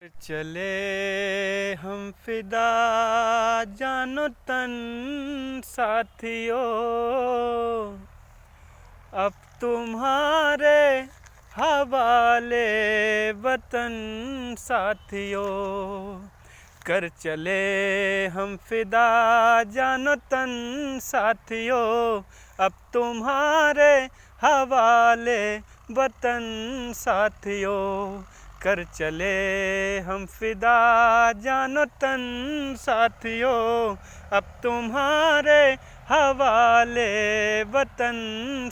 चले हम फिदा जानो तन साथियों, अब तुम्हारे हवाले वतन साथियों। कर चले हम फिदा जानो तन साथियों, अब तुम्हारे हवाले वतन साथियों। कर चले हम फिदा जानो तन साथियों, अब तुम्हारे हवाले वतन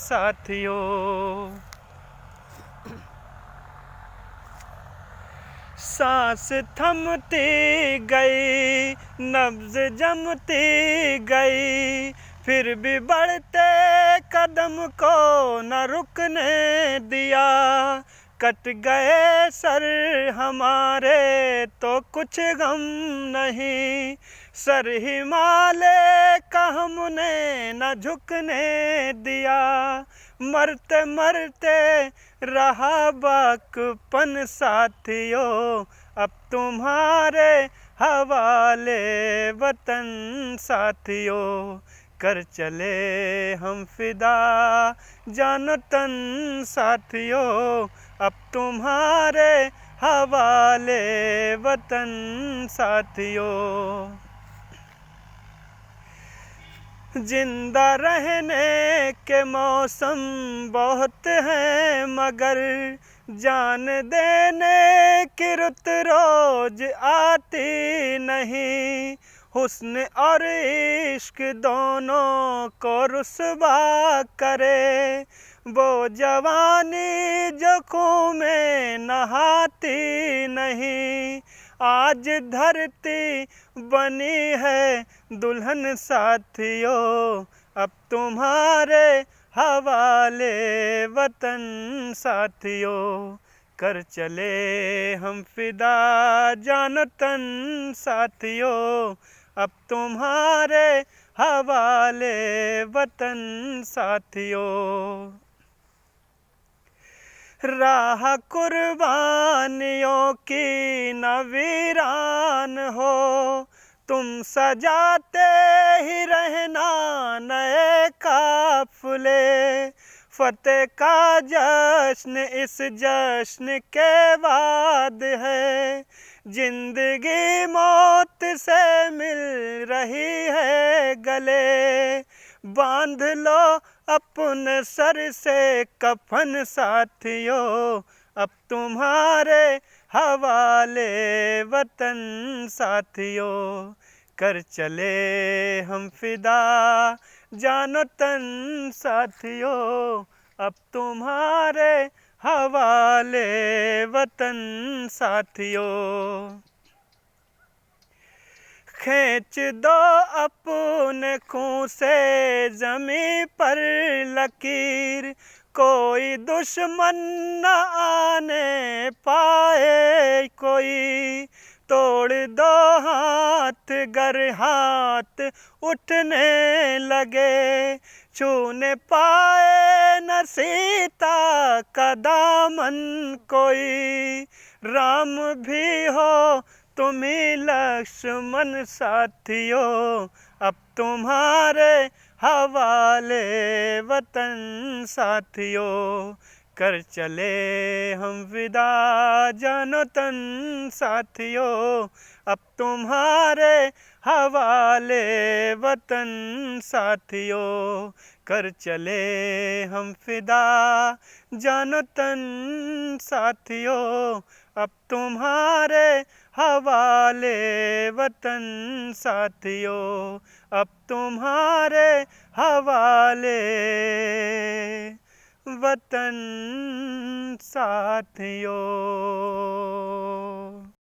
साथियों। सांस थमती गई, नब्ज जमती गई, फिर भी बढ़ते कदम को न रुकने दिया। कट गए सर हमारे तो कुछ गम नहीं, सर हिमालय का हमने न झुकने दिया। मरते मरते रहा बाकपन साथियों, अब तुम्हारे हवाले वतन साथियों। कर चले हम फिदा जानो तन साथियों, अब तुम्हारे हवाले वतन साथियों। जिंदा रहने के मौसम बहुत हैं, मगर जान देने की रुत रोज आती नहीं। हुस्न और इश्क दोनों को रुस्वा करे, वो जवानी जो खून में नहाती नहीं। आज धरती बनी है दुल्हन साथियों, अब तुम्हारे हवाले वतन साथियों। कर चले हम फिदा जानो तन साथियों, अब तुम्हारे हवाले वतन साथियों। राह कुर्बानियों की न वीरान हो, तुम सजाते ही रहना नए काफिले। फतेह का जश्न इस जश्न के बाद है, जिंदगी मौत से मिल रही है गले। बांध लो अपने सर से कफन साथियों, अब तुम्हारे हवाले वतन साथियों। कर चले हम फिदा जानो तन साथियों, अब तुम्हारे हवाले वतन साथियों। खींच दो अपने खून से ज़मीं पर लकीर, कोई दुश्मन न आने पाए कोई। तोड़ दो हाथ गर हाथ उठने लगे, छूने पाए न सीता का दामन कोई। राम भी हो तुम ही लक्ष्मण साथियों, अब तुम्हारे हवाले वतन साथियों। कर चले हम फिदा जानो तन साथियों, अब तुम्हारे हवाले वतन साथियों। कर चले हम फिदा जानो तन साथियों, अब तुम्हारे हवाले वतन साथियों। अब तुम्हारे हवाले वतन साथियों।